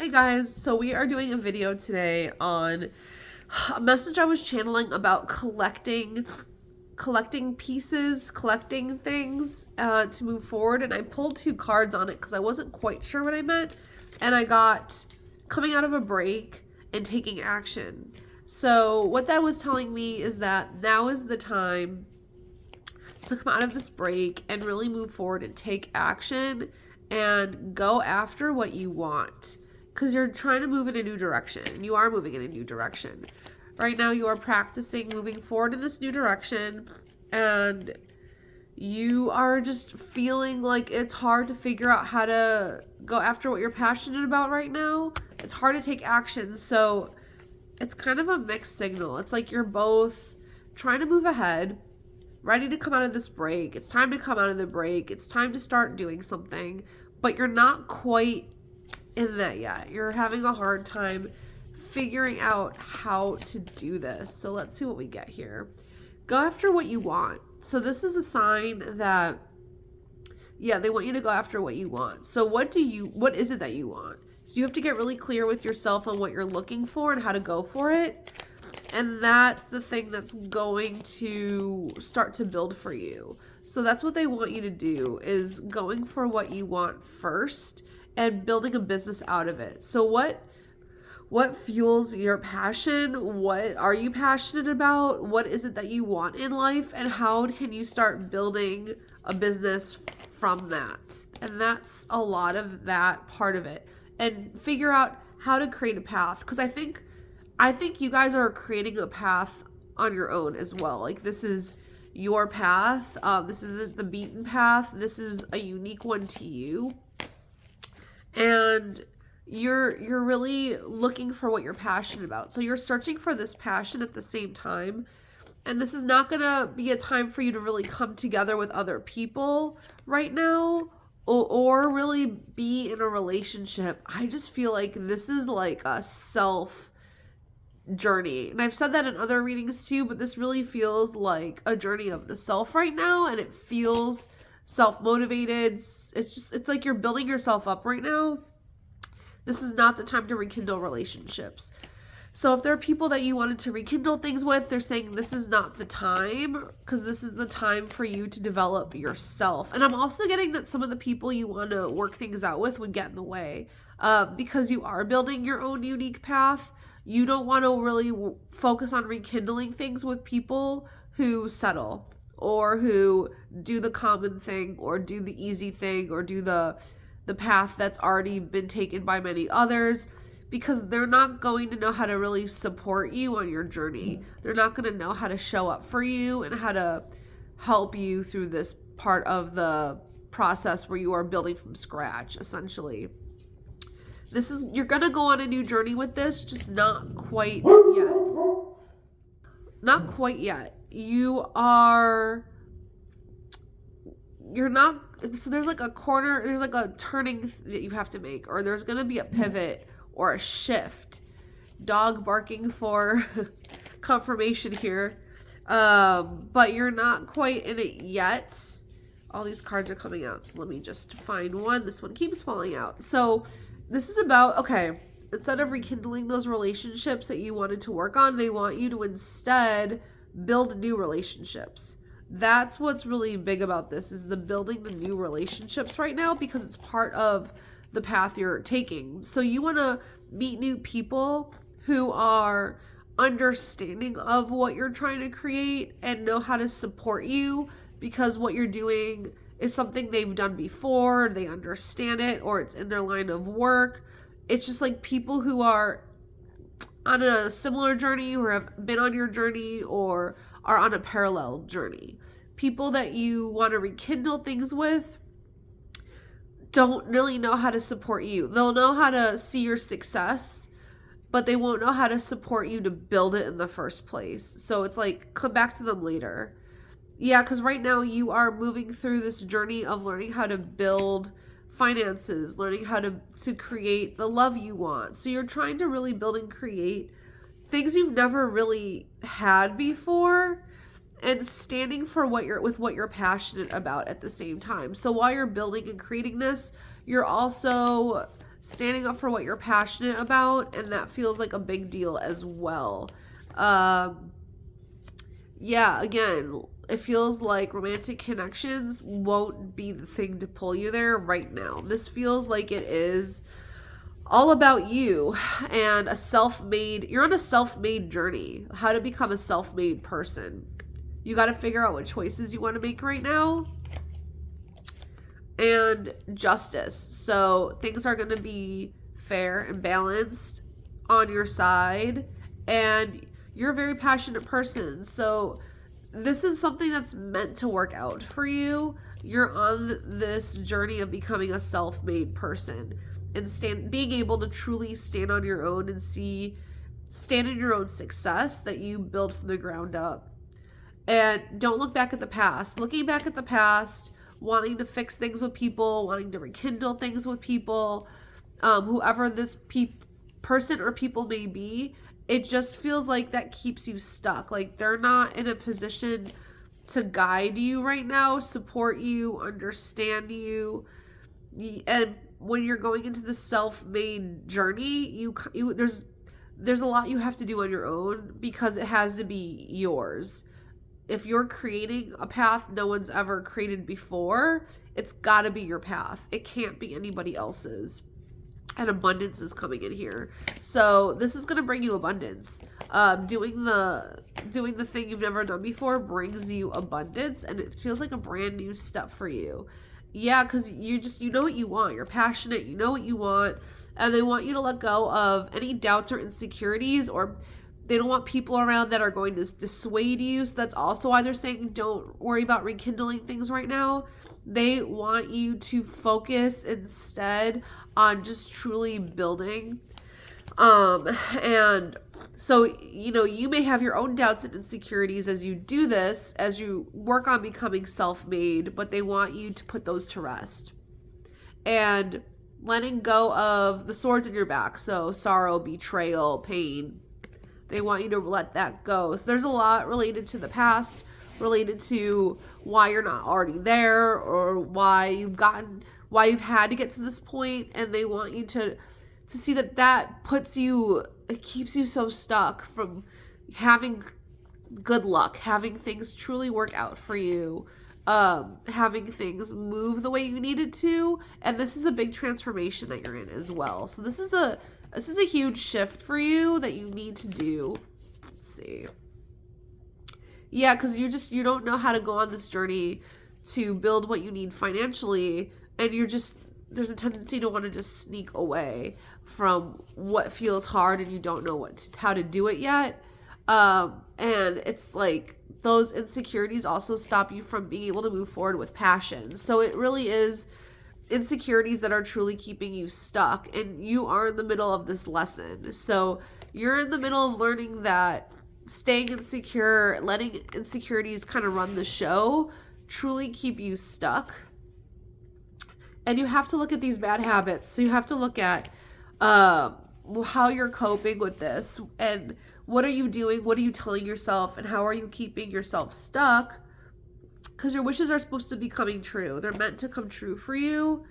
Hey guys, so we are doing a video today on a message I was channeling about collecting pieces, collecting things to move forward, and I pulled two cards on it because I wasn't quite sure what I meant, and I got coming out of a break and taking action. So what that was telling me is that now is the time to come out of this break and really move forward and take action and go after what you want, because you're trying to move in a new direction. You are moving in a new direction. Right now, you are practicing moving forward in this new direction, and you are just feeling like it's hard to figure out how to go after what you're passionate about right now. It's hard to take action. So it's kind of a mixed signal. It's like you're both trying to move ahead, ready to come out of this break. It's time to come out of the break. It's time to start doing something, but you're not quite in that yet. You're having a hard time figuring out how to do this. So let's see what we get here. Go after what you want. So this is a sign that, yeah, they want you to go after what you want. So what is it that you want? So you have to get really clear with yourself on what you're looking for and how to go for it. And that's the thing that's going to start to build for you. So that's what they want you to do, is going for what you want first and building a business out of it. So what fuels your passion? What are you passionate about? What is it that you want in life? And how can you start building a business from that? And that's a lot of that part of it. And figure out how to create a path. Because I think you guys are creating a path on your own as well. Like, this is your path. This isn't the beaten path. This is a unique one to you. And you're really looking for what you're passionate about. So you're searching for this passion at the same time. And this is not going to be a time for you to really come together with other people right now, or really be in a relationship. I just feel like this is like a self journey. And I've said that in other readings too, but this really feels like a journey of the self right now, and it feels self-motivated. It's like you're building yourself up right now. This is not the time to rekindle relationships. So if there are people that you wanted to rekindle things with, they're saying this is not the time, because this is the time for you to develop yourself. And I'm also getting that some of the people you want to work things out with would get in the way, because you are building your own unique path. You don't want to really focus on rekindling things with people who settle, or who do the common thing, or do the easy thing, or do the path that's already been taken by many others, because they're not going to know how to really support you on your journey. They're not going to know how to show up for you and how to help you through this part of the process where you are building from scratch, essentially. You're going to go on a new journey with this, just not quite yet. Not quite yet. You're not, so there's like a corner, there's like a turning that you have to make, or there's going to be a pivot or a shift. Dog barking for confirmation here. But you're not quite in it yet. All these cards are coming out, so let me just find one. This one keeps falling out. So this is about, okay, instead of rekindling those relationships that you wanted to work on, they want you to instead build new relationships. That's what's really big about this, is the building the new relationships right now, because it's part of the path you're taking. So you want to meet new people who are understanding of what you're trying to create and know how to support you, because what you're doing is something they've done before, they understand it, or it's in their line of work. It's just like people who are on a similar journey, or have been on your journey, or are on a parallel journey. People that you want to rekindle things with don't really know how to support you. They'll know how to see your success, but they won't know how to support you to build it in the first place. So it's like, come back to them later. Yeah, because right now you are moving through this journey of learning how to build finances, learning how to create the love you want. So you're trying to really build and create things you've never really had before, and standing for what you're passionate about at the same time. So while you're building and creating this, you're also standing up for what you're passionate about, and that feels like a big deal as well. Yeah, again, it feels like romantic connections won't be the thing to pull you there right now. This feels like it is all about you and you're on a self-made journey, how to become a self-made person. You got to figure out what choices you want to make right now. And justice. So things are going to be fair and balanced on your side. And you're a very passionate person. So this is something that's meant to work out for you. You're on this journey of becoming a self-made person and being able to truly stand on your own and stand in your own success that you build from the ground up. And don't look back at the past. Looking back at the past, wanting to fix things with people, wanting to rekindle things with people, whoever this person or people may be, it just feels like that keeps you stuck. Like they're not in a position to guide you right now, support you, understand you. And when you're going into the self-made journey, there's a lot you have to do on your own because it has to be yours. If you're creating a path no one's ever created before, it's got to be your path. It can't be anybody else's. And abundance is coming in here. So this is going to bring you abundance. Doing the thing you've never done before brings you abundance, and it feels like a brand new step for you. Yeah, because you know what you want. You're passionate. You know what you want. And they want you to let go of any doubts or insecurities, or they don't want people around that are going to dissuade you. So that's also why they're saying don't worry about rekindling things right now. They want you to focus instead on just truly building. And so, you may have your own doubts and insecurities as you do this, as you work on becoming self-made, but they want you to put those to rest. And letting go of the swords in your back. So sorrow, betrayal, pain. They want you to let that go. So there's a lot related to the past, related to why you're not already there, or why you've had to get to this point, and they want you to see that it keeps you so stuck from having good luck, having things truly work out for you, having things move the way you need it to. And this is a big transformation that you're in as well. So this is a huge shift for you that you need to do. Let's see. Yeah, because you don't know how to go on this journey to build what you need financially, and there's a tendency to want to just sneak away from what feels hard, and you don't know how to do it yet. And it's like those insecurities also stop you from being able to move forward with passion. So it really is insecurities that are truly keeping you stuck, and you are in the middle of this lesson. So you're in the middle of learning that staying insecure, letting insecurities kind of run the show, truly keep you stuck. And you have to look at these bad habits. So you have to look at how you're coping with this, and what are you doing, what are you telling yourself, and how are you keeping yourself stuck. Because your wishes are supposed to be coming true. They're meant to come true for you.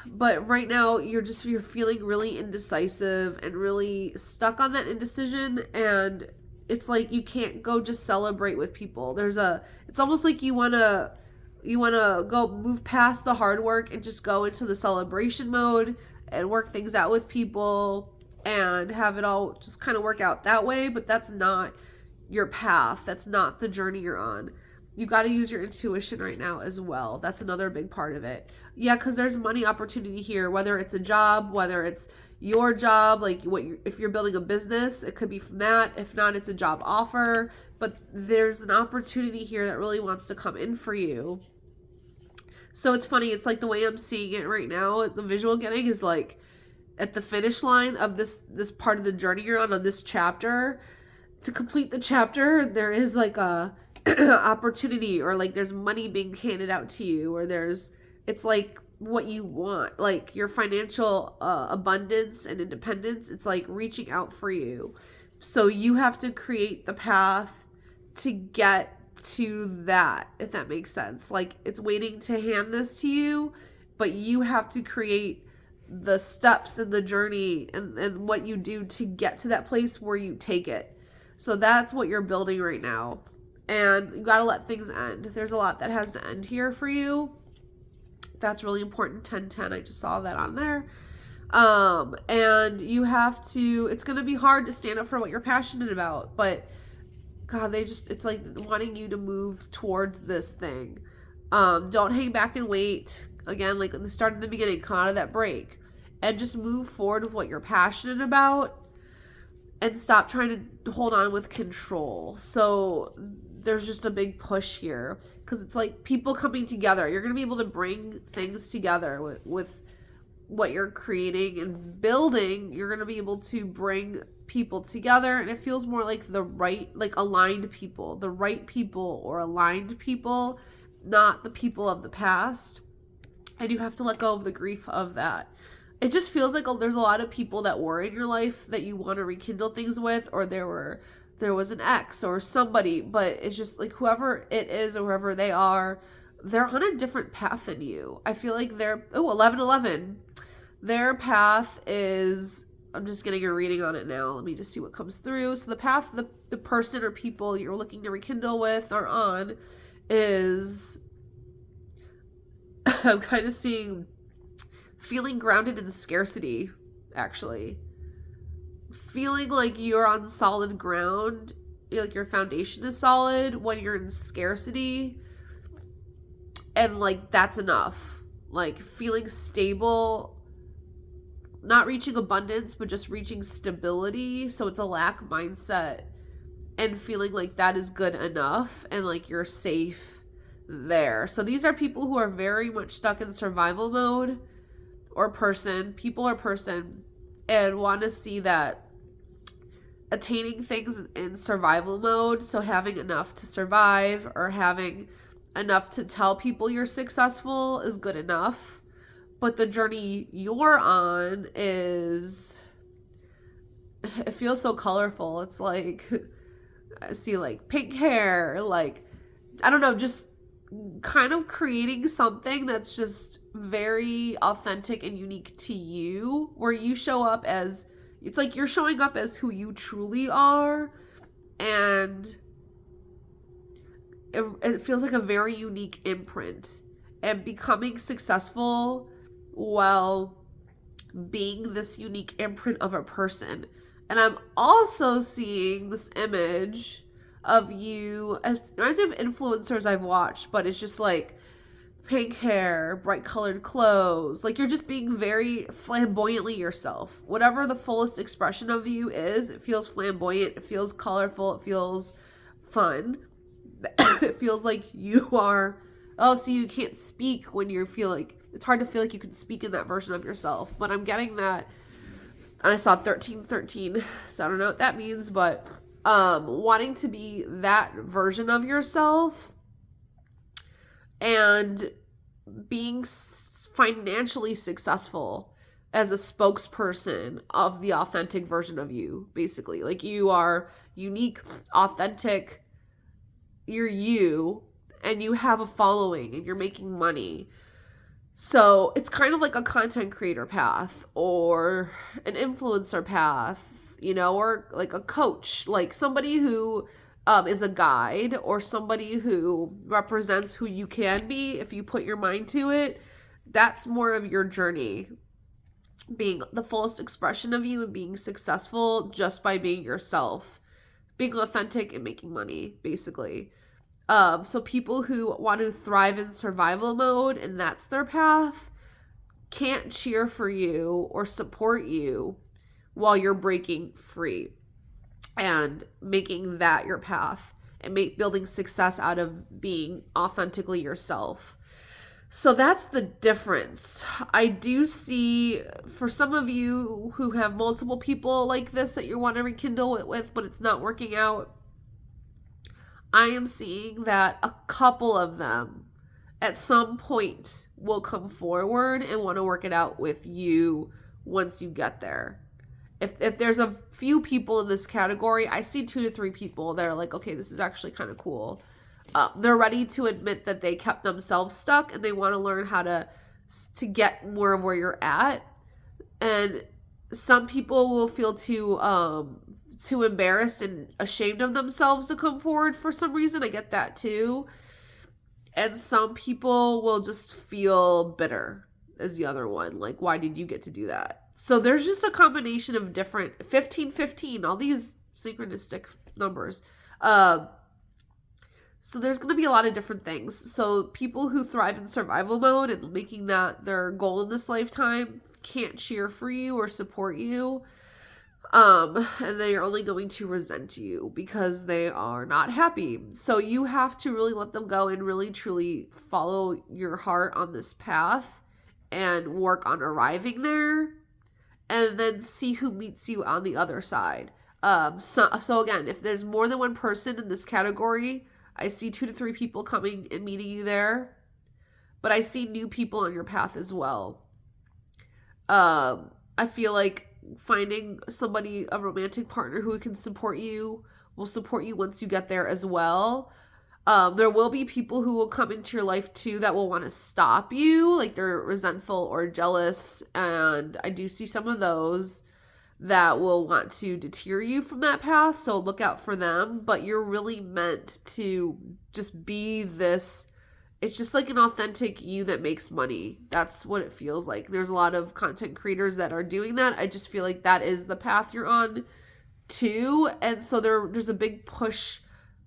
But right now, you're feeling really indecisive and really stuck on that indecision. And it's like you can't go just celebrate with people. It's almost like you want to go move past the hard work and just go into the celebration mode and work things out with people and have it all just kind of work out that way. But that's not your path. That's not the journey you're on. You got to use your intuition right now as well. That's another big part of it. Yeah, because there's money opportunity here, whether it's a job, whether it's your job, like if you're building a business, it could be from that. If not, it's a job offer. But there's an opportunity here that really wants to come in for you. So it's funny. It's like the way I'm seeing it right now, the visual getting is like at the finish line of this part of the journey you're on this chapter. To complete the chapter, there is like a opportunity, or like there's money being handed out to you, or it's like what you want, like your financial abundance and independence. It's like reaching out for you. So you have to create the path to get to that, if that makes sense. Like it's waiting to hand this to you, but you have to create the steps and the journey and what you do to get to that place where you take it. So that's what you're building right now. And you got to let things end. There's a lot that has to end here for you. That's really important. 10-10. I just saw that on there. And you have to, it's going to be hard to stand up for what you're passionate about, but God, it's like wanting you to move towards this thing. Don't hang back and wait. Again, like at the start of the beginning, come out of that break and just move forward with what you're passionate about and stop trying to hold on with control. So there's just a big push here because it's like people coming together. You're going to be able to bring things together with what you're creating and building. You're going to be able to bring people together, and it feels more like the right, like aligned people, the right people or aligned people, not the people of the past. And you have to let go of the grief of that. It just feels like there's a lot of people that were in your life that you want to rekindle things with, or there was an ex or somebody, but it's just like whoever it is or whoever they are, they're on a different path than you. I feel like 11-11. Their path is, I'm just getting a reading on it now. Let me just see what comes through. So the path the person or people you're looking to rekindle with are on is, I'm kind of seeing feeling grounded in scarcity, actually. Feeling like you're on solid ground, like your foundation is solid when you're in scarcity, and like that's enough. Like feeling stable, not reaching abundance, but just reaching stability. So it's a lack mindset and feeling like that is good enough and like you're safe there. So these are people who are very much stuck in survival mode, or people or person, and want to see that attaining things in survival mode. So having enough to survive or having enough to tell people you're successful is good enough. But the journey you're on it feels so colorful. It's like, I see like pink hair, like, I don't know, just kind of creating something that's just very authentic and unique to you, where you show up as, it's like you're showing up as who you truly are, and it feels like a very unique imprint, and becoming successful while being this unique imprint of a person. And I'm also seeing this image of you, as reminds me of influencers I've watched, but it's just like pink hair, bright colored clothes, like you're just being very flamboyantly yourself. Whatever the fullest expression of you is, it feels flamboyant, it feels colorful, it feels fun. It feels like you are, so you can't speak when you feel like, it's hard to feel like you can speak in that version of yourself, but I'm getting that. And I saw 1313, so I don't know what that means, but wanting to be that version of yourself and being financially successful as a spokesperson of the authentic version of you, basically. Like you are unique, authentic, you're you, and you have a following and you're making money. So it's kind of like a content creator path or an influencer path, or like a coach, like somebody who is a guide, or somebody who represents who you can be if you put your mind to it. That's more of your journey, being the fullest expression of you and being successful just by being yourself, being authentic and making money, basically. So people who want to thrive in survival mode and that's their path can't cheer for you or support you while you're breaking free and making that your path and building success out of being authentically yourself. So that's the difference. I do see for some of you who have multiple people like this that you want to rekindle it with, but it's not working out, I am seeing that a couple of them at some point will come forward and want to work it out with you once you get there. If there's a few people in this category, I see 2 to 3 people that are like, okay, this is actually kind of cool. They're ready to admit that they kept themselves stuck and they want to learn how to get more of where you're at. And some people will feel too embarrassed and ashamed of themselves to come forward for some reason. I get that too. And some people will just feel bitter as the other one. Like, why did you get to do that? So there's just a combination of different 15, 15, all these synchronistic numbers. So there's going to be a lot of different things. So people who thrive in survival mode and making that their goal in this lifetime can't cheer for you or support you. And they are only going to resent you because they are not happy. So you have to really let them go and really truly follow your heart on this path and work on arriving there, and then see who meets you on the other side. So again, if there's more than one person in this category, I see 2 to 3 people coming and meeting you there, but I see new people on your path as well. I feel like finding somebody, a romantic partner who can support you, will support you once you get there as well. There will be people who will come into your life too that will want to stop you, like they're resentful or jealous, and I do see some of those that will want to deter you from that path, so look out for them. But you're really meant to just be this, it's just like an authentic you that makes money. That's what it feels like. There's a lot of content creators that are doing that. I just feel like that is the path you're on too. And so there's a big push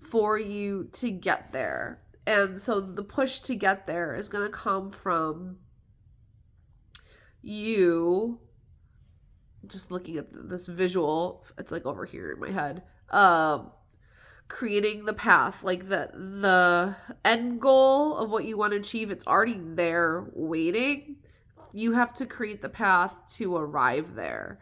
for you to get there. And so the push to get there is going to come from you just looking at this visual. It's like over here in my head. Creating the path, like the end goal of what you want to achieve, it's already there waiting. You have to create the path to arrive there.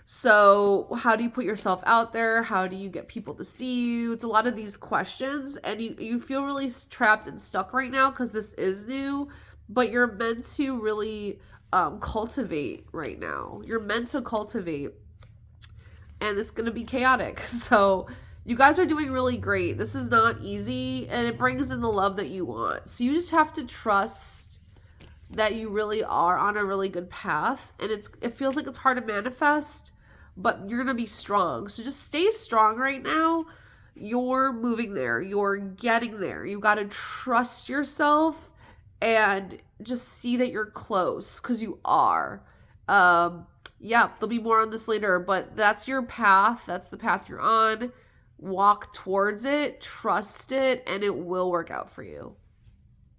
So how do you put yourself out there? How do you get people to see you? It's a lot of these questions, and you feel really trapped and stuck right now because this is new, but you're meant to really cultivate right now. You're meant to cultivate, and it's going to be chaotic. So you guys are doing really great. This is not easy, and it brings in the love that you want. So you just have to trust that you really are on a really good path, and it feels like it's hard to manifest, but you're going to be strong. So just stay strong right now. You're moving there. You're getting there. You got to trust yourself and just see that you're close, because you are. Yeah, there'll be more on this later, but that's your path. That's the path you're on. Walk towards it, trust it, and it will work out for you.